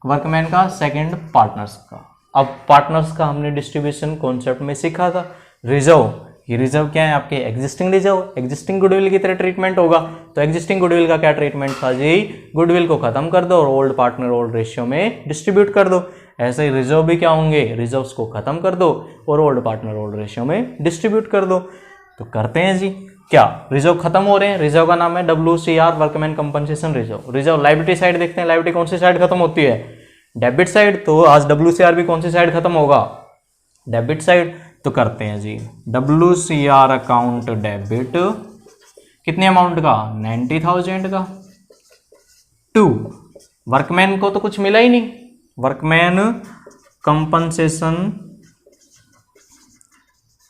S1: वर्कमैन का, सेकंड पार्टनर्स का। अब पार्टनर्स का हमने डिस्ट्रीब्यूशन कॉन्सेप्ट में सीखा था। रिजर्व, ये रिजर्व क्या है आपके एग्जिस्टिंग रिजर्व, एग्जिस्टिंग गुडविल की तरह ट्रीटमेंट होगा। तो एग्जिस्टिंग गुडविल का क्या ट्रीटमेंट था जी, गुडविल को खत्म कर दो और ओल्ड पार्टनर ओल्ड रेशियो में डिस्ट्रीब्यूट कर दो। ऐसे ही रिजर्व भी क्या होंगे, रिजर्व्स को खत्म कर दो और ओल्ड पार्टनर ओल्ड रेशियो में डिस्ट्रीब्यूट कर दो। तो करते हैं जी, क्या रिजर्व खत्म हो रहे हैं, रिजर्व का नाम है WCR workman compensation reserve. Reserve liability side देखते हैं, लायबिलिटी कौन सी साइड खत्म होती है, डेबिट साइड। तो आज WCR भी कौन सी साइड खत्म होगा, डेबिट साइड। तो करते हैं जी, WCR अकाउंट डेबिट कितने अमाउंट का, 90,000 का, टू वर्कमैन को तो कुछ मिला ही नहीं, वर्कमैन कंपनसेशन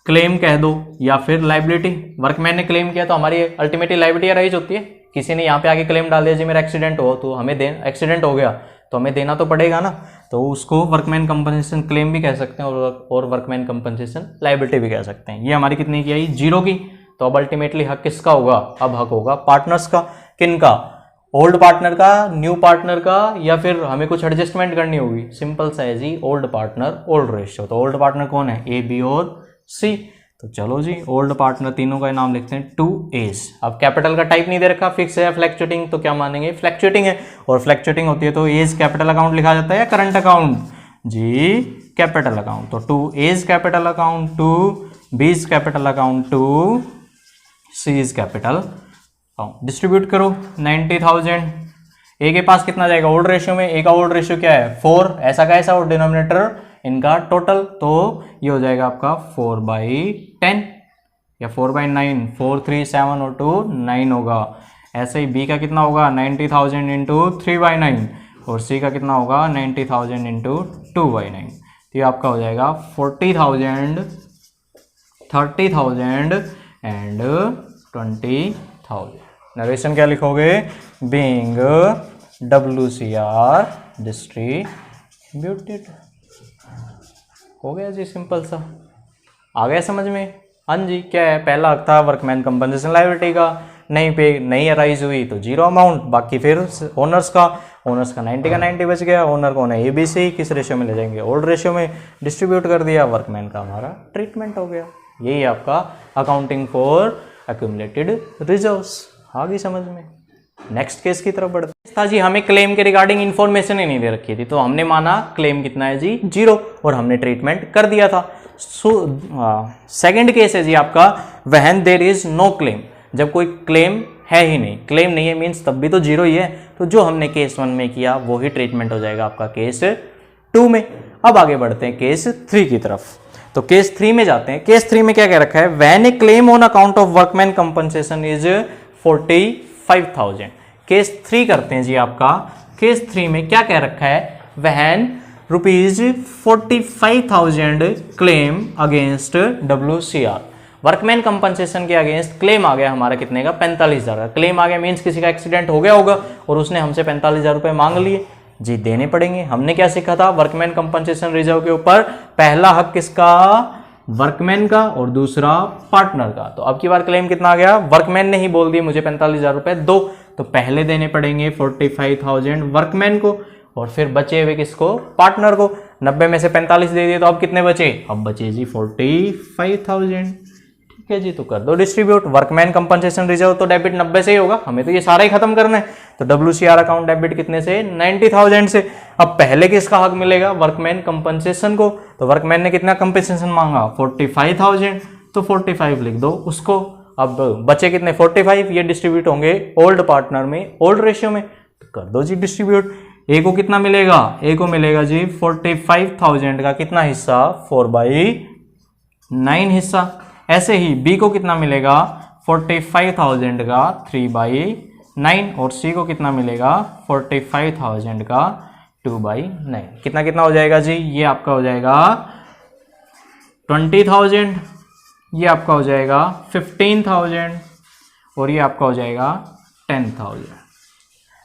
S1: क्लेम कह दो या फिर लाइबिलिटी। वर्कमैन ने क्लेम किया तो हमारी अल्टीमेटली लाइबिलिटी राइज होती है। किसी ने यहाँ पे आके क्लेम डाल दिया जी मेरा एक्सीडेंट हो, तो हमें एक्सीडेंट हो गया तो हमें देना तो पड़ेगा ना, तो उसको वर्कमैन कंपनसेशन क्लेम भी कह सकते हैं और वर्कमैन कंपनसेशन लाइबिलिटी भी कह सकते हैं। ये हमारी कितनी की आई, 0 की। तो अब अल्टीमेटली हक किसका होगा, अब हक होगा पार्टनर्स का। किन का, ओल्ड पार्टनर का, न्यू पार्टनर का, या फिर हमें कुछ एडजस्टमेंट करनी होगी। सिंपल सा है जी, ओल्ड पार्टनर ओल्ड रेशियो। तो ओल्ड पार्टनर कौन है, A, B और C। तो चलो जी, ओल्ड पार्टनर तीनों का नाम लिखते हैं 2A's। अब कैपिटल का टाइप नहीं दे रखा, फिक्स है या फ्लैक्चुएटिंग, तो क्या मानेंगे फ्लैक्चुएटिंग है। और फ्लैक्चुएटिंग होती है तो A's कैपिटल अकाउंट लिखा जाता है या करंट अकाउंट जी, कैपिटल अकाउंट। तो 2A's capital account, 2B's capital account, 2C's capital account. Distribute करो 90,000। ए के पास कितना जाएगा ओल्ड रेशियो में, ए का ओल्ड रेशियो क्या है 4, ऐसा का ऐसा, और डिनोमिनेटर इनका टोटल। तो ये हो जाएगा आपका 4/10 या 4/9, 4, 3, 7 और 2 9 होगा। ऐसे ही बी का कितना होगा 90,000 इंटू 3/9 और सी का कितना होगा 90,000 इंटू 2/9। तो ये आपका हो जाएगा 40,000, 30,000 एंड 20,000। नरेशन क्या लिखोगे, बीइंग WCR डिस्ट्रीब्यूटेड। हो गया जी, सिंपल सा, आ गया समझ में। हाँ जी, क्या है, पहला हक था वर्कमैन कंपनसेशन लायबिलिटी का, नहीं पे नहीं अराइज हुई तो 0 अमाउंट, बाकी फिर ओनर्स का 90 का 90 बच गया। ओनर कौन है, ABC, किस रेशियो में ले जाएंगे, ओल्ड रेशियो में डिस्ट्रीब्यूट कर दिया, वर्कमैन का हमारा ट्रीटमेंट हो गया। यही आपका अकाउंटिंग फॉर एक्यूमुलेटेड रिजर्व्स। आ गई समझ में। नेक्स्ट केस की तरफ बढ़ते था जी, हमें क्लेम के रिगार्डिंग इन्फॉर्मेशन ही नहीं दे रखी थी, तो हमने माना क्लेम कितना है जी 0 और हमने ट्रीटमेंट कर दिया था। सेकंड केस है जी आपका when there is no claim, जब कोई क्लेम है ही नहीं, क्लेम नहीं है मीन्स तब भी तो 0 ही है। तो जो हमने केस 1 में किया वो ही ट्रीटमेंट हो जाएगा आपका केस 2 में। अब आगे बढ़ते हैं केस 3 की तरफ। तो केस 3 में जाते हैं। केस 3 में क्या कह रखा है, when A claim on account of workman compensation is 45,000। Case 3 करते हैं जी आपका। केस 3 में क्या कह रखा है, when ₹45,000 claim against WCR। Workman compensation के अगेंस्ट क्लेम आ गया हमारा कितने का, 45,000 का क्लेम आ गया। मीन्स किसी का एक्सीडेंट हो गया होगा और उसने हमसे 45,000 रुपए मांग लिए जी, देने पड़ेंगे। हमने क्या सीखा था वर्कमैन कंपनसेशन रिजर्व के ऊपर, पहला हक किसका, वर्कमैन का और दूसरा पार्टनर का। तो अब की बार क्लेम कितना आ गया, वर्कमैन ने ही बोल दिया मुझे 45,000 रुपए दो, तो पहले देने पड़ेंगे 45,000 वर्कमैन को और फिर बचे हुए किसको, पार्टनर को। 90 में से 45 दे दिए तो अब कितने बचे, अब बचे जी 45,000। ठीक है जी, तो कर दो डिस्ट्रीब्यूट। वर्कमैन कंपनसेशन रिजर्व तो डेबिट 90 से ही होगा, हमें तो ये सारा ही खत्म करना है। तो WCR अकाउंट डेबिट कितने से, 90,000 से। अब पहले किसका हक मिलेगा, वर्कमैन कंपनसेशन को। तो वर्कमैन ने कितना कंपनसेशन मांगा, 45,000, तो 45 लिख दो उसको। अब बचे कितने 45, ये डिस्ट्रीब्यूट होंगे ओल्ड पार्टनर में, ओल्ड रेशियो में। तो कर दो जी डिस्ट्रीब्यूट। ए को कितना मिलेगा, ए को मिलेगा जी 45,000 का कितना हिस्सा, 4/9 हिस्सा। ऐसे ही बी को कितना मिलेगा 45,000 का 3/9 और सी को कितना मिलेगा 45,000 का 2/9। कितना कितना हो जाएगा जी, ये आपका हो जाएगा 20,000, ये आपका हो जाएगा 15,000 और ये आपका हो जाएगा 10,000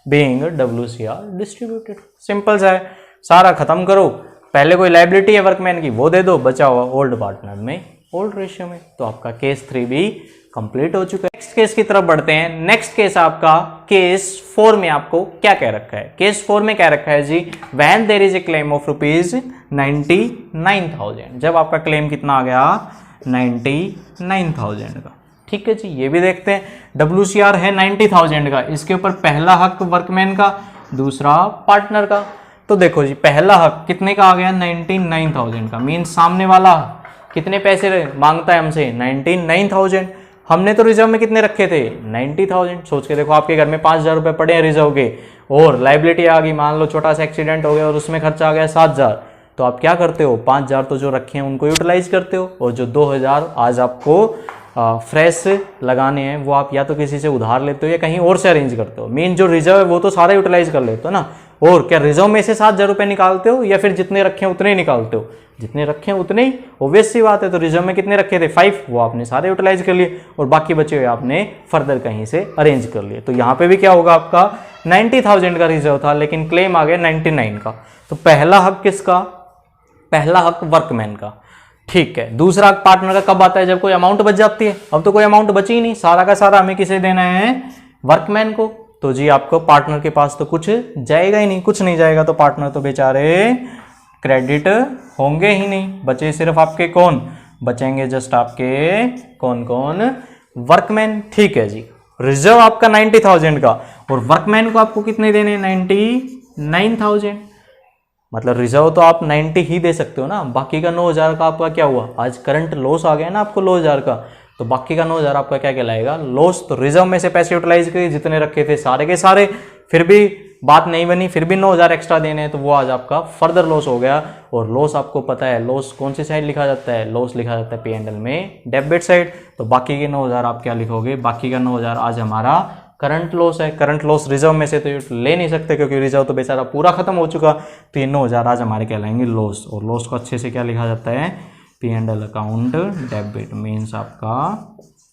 S1: बीइंग WCR डिस्ट्रीब्यूटेड। सिंपल सा है, सारा खत्म करो, पहले कोई लाइबिलिटी है वर्कमैन की वो दे दो, बचा हुआ ओल्ड पार्टनर में ओल्ड रेशियो में। तो आपका केस 3 भी कंप्लीट हो चुका है। नेक्स्ट केस की तरफ बढ़ते हैं। नेक्स्ट केस आपका केस 4 में आपको क्या कह रखा है? केस 4 में कह रखा है जी when there is a claim of ₹99,000। जब आपका क्लेम कितना आ गया? 99,000 का। ठीक है जी, ये भी देखते हैं। WCR है 90,000 का, इसके ऊपर पहला हक वर्कमैन का, दूसरा पार्टनर का। तो देखो जी पहला हक कितने का आ गया? 99,000 का। मीन्स सामने वाला कितने पैसे मांगता है हमसे? 99,000। हमने तो रिजर्व में कितने रखे थे? 90,000। सोच के देखो, आपके घर में 5,000 रुपये पड़े हैं रिजर्व के, और लाइबिलिटी आ गई, मान लो छोटा सा एक्सीडेंट हो गया और उसमें खर्चा आ गया 7,000। तो आप क्या करते हो? 5,000 तो जो रखे हैं उनको यूटिलाइज करते हो, और जो 2,000 आज आपको फ्रेश लगाने हैं वो आप या तो किसी से उधार लेते हो या कहीं और से अरेंज करते हो। मेन जो रिजर्व है वो तो सारा यूटिलाइज कर लेते हो ना। और क्या रिजर्व में से 7,000 रुपये निकालते हो या फिर जितने रखे हैं उतने ही निकालते हो? जितने रखे हैं उतने ही, ऑब्वियस सी बात है। तो रिजर्व में कितने रखे थे? 5, वो आपने सारे यूटिलाइज कर लिए, और बाकी बचे हुए आपने फर्दर कहीं से अरेंज कर लिए। तो यहाँ पे भी क्या होगा? आपका 90,000 का रिजर्व था लेकिन क्लेम आ गया 99 का। तो पहला हक किसका? पहला हक वर्कमैन का। ठीक है, दूसरा हक पार्टनर का कब आता है? जब कोई अमाउंट बच जाती है। अब तो कोई अमाउंट बची ही नहीं, सारा का सारा हमें किसे देना है? वर्कमैन को। तो जी आपको पार्टनर के पास तो कुछ जाएगा ही नहीं, कुछ नहीं जाएगा। तो पार्टनर तो बेचारे क्रेडिट होंगे ही नहीं, बचे सिर्फ आपके कौन? बचेंगे जस्ट आपके कौन कौन? वर्कमैन। ठीक है जी, रिजर्व आपका 90,000 का, और वर्कमैन को आपको कितने देने? 99,000। मतलब रिजर्व तो आप 90 ही दे सकते हो ना, बाकी का 9,000 का आपका क्या हुआ? आज करंट लॉस आ गया ना आपको 9,000 का, तो बाकी का 9,000 आपका क्या कहलाएगा? लॉस। तो रिजर्व में से पैसे यूटिलाइज करिए, जितने रखे थे सारे के सारे, फिर भी बात नहीं बनी, फिर भी 9,000 एक्स्ट्रा देने हैं, तो वो आज आपका फर्दर लॉस हो गया। और लॉस आपको पता है, लॉस कौन सी साइड लिखा जाता है? लॉस लिखा जाता है P&L में डेबिट साइड। तो बाकी के 9,000 आप क्या लिखोगे? बाकी का 9,000 आज हमारा करंट लॉस है। करंट लॉस रिजर्व में से तो ले नहीं सकते क्योंकि रिजर्व तो बेचारा पूरा खत्म हो चुका। तो ये 9,000 आज हमारे कहलाएंगे लॉस। और लॉस को अच्छे से क्या लिखा जाता है? P&L अकाउंट डेबिट, मीन्स आपका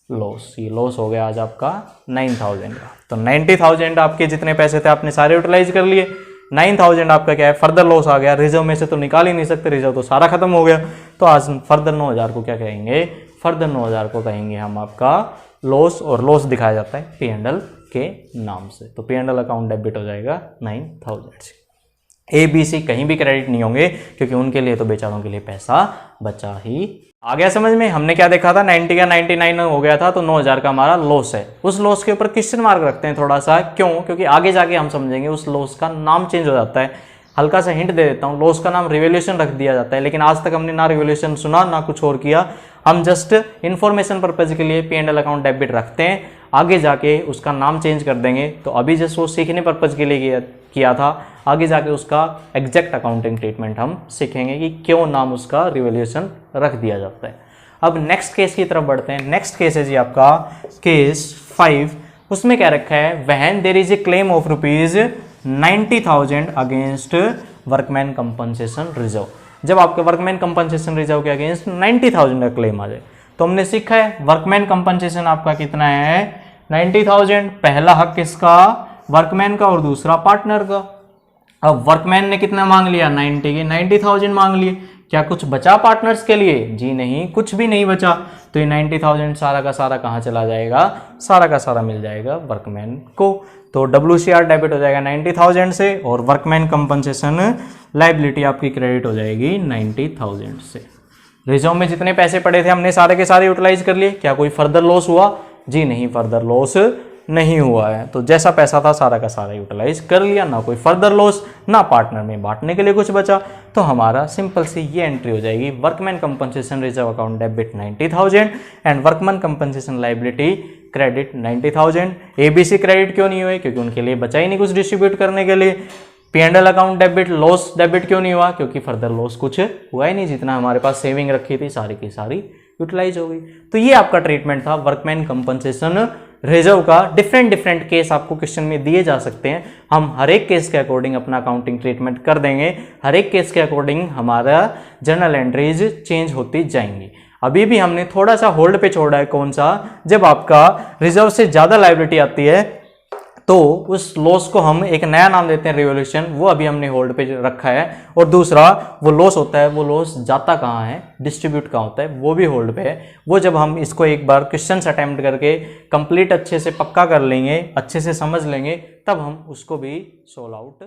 S1: लॉस। ये लॉस हो गया आज आपका 9,000 का। तो 90,000 आपके जितने पैसे थे आपने सारे यूटिलाइज कर लिए। 9,000 आपका क्या है? फर्दर लॉस आ गया। रिजर्व में से तो निकाल ही नहीं सकते, रिजर्व तो सारा खत्म हो गया। तो आज फर्दर 9,000 को क्या कहेंगे? फर्दर 9,000 को कहेंगे हम आपका लॉस। और लॉस दिखाया जाता है P&L के नाम से। तो P&L अकाउंट डेबिट हो जाएगा 9,000 से। ABC कहीं भी क्रेडिट नहीं होंगे क्योंकि उनके लिए तो बेचारों के लिए पैसा बचा ही। आ गया समझ में? हमने क्या देखा था? 90 का 99 हो गया था, तो 9,000 का हमारा लॉस है। उस लॉस के ऊपर क्वेश्चन मार्क रखते हैं थोड़ा सा। क्यों? क्योंकि आगे जाके हम समझेंगे उस लॉस का नाम चेंज हो जाता है। हल्का सा हिंट दे देता हूँ, लॉस का नाम रिवैल्यूएशन रख दिया जाता है, लेकिन आज तक हमने ना रिवैल्यूएशन सुना ना कुछ और किया। हम जस्ट इन्फॉर्मेशन पर्पज के लिए P&L अकाउंट डेबिट रखते हैं, आगे जाके उसका नाम चेंज कर देंगे। तो अभी जस्ट वो सीखने पर्पज के लिए किया था, आगे जाके उसका एग्जैक्ट अकाउंटिंग ट्रीटमेंट हम सीखेंगे कि क्यों नाम उसका रिवैल्यूएशन रख दिया जाता है। अब नेक्स्ट केस की तरफ बढ़ते हैं। नेक्स्ट केस है जी आपका केस 5। उसमें क्या रखा है? When there is a claim of ₹90,000 against workman compensation reserve. जब आपके वर्कमैन कंपनसेशन रिजर्व के अगेंस्ट 90,000 का क्लेम आ जाए, तो हमने सीखा है वर्कमैन कंपनसेशन आपका कितना है? 90,000। पहला हक किसका? वर्कमैन का, और दूसरा पार्टनर का। अब वर्कमैन ने कितना मांग लिया? 90,000 मांग लिए। क्या कुछ बचा पार्टनर्स के लिए? जी नहीं, कुछ भी नहीं बचा। तो ये 90,000 सारा का सारा कहाँ चला जाएगा? सारा का सारा मिल जाएगा वर्कमैन को। तो WCR डेबिट हो जाएगा 90,000 से, और वर्कमैन कंपनसेशन लाइबिलिटी आपकी क्रेडिट हो जाएगी 90,000 से। रिजर्व में जितने पैसे पड़े थे हमने सारे के सारे यूटिलाइज कर लिए। क्या कोई फर्दर लॉस हुआ? जी नहीं, फर्दर लॉस नहीं हुआ है। तो जैसा पैसा था सारा का सारा यूटिलाइज कर लिया, ना कोई फर्दर लॉस, ना पार्टनर में बांटने के लिए कुछ बचा। तो हमारा सिंपल सी ये एंट्री हो जाएगी, workman compensation reserve account debit 90,000 and workman compensation liability credit 90,000। ABC credit क्यों नहीं हुए? क्योंकि उनके लिए बचा ही नहीं कुछ डिस्ट्रीब्यूट करने के लिए। P&L account debit, loss debit क्यों नहीं हुआ? क्योंकि फर्दर लॉस कुछ हुआ ही नहीं, जितना हमारे पास सेविंग रखी थी सारी की सारी यूटिलाइज हो गई। तो ये आपका ट्रीटमेंट था वर्कमैन कंपनसेशन रिजर्व का। डिफरेंट केस आपको क्वेश्चन में दिए जा सकते हैं, हम हर एक केस के अकॉर्डिंग अपना अकाउंटिंग ट्रीटमेंट कर देंगे। हर एक केस के अकॉर्डिंग हमारा जर्नल एंट्रीज चेंज होती जाएंगी। अभी भी हमने थोड़ा सा होल्ड पे छोड़ा है, कौन सा? जब आपका रिजर्व से ज़्यादा लायबिलिटी आती है तो उस लॉस को हम एक नया नाम देते हैं रिवॉल्यूशन, वो अभी हमने होल्ड पे रखा है। और दूसरा वो लॉस होता है, वो लॉस जाता कहाँ है, डिस्ट्रीब्यूट कहाँ होता है, वो भी होल्ड पे है। वो जब हम इसको एक बार क्वेश्चंस अटेम्प्ट करके कंप्लीट अच्छे से पक्का कर लेंगे, अच्छे से समझ लेंगे, तब हम उसको भी सोल्व आउट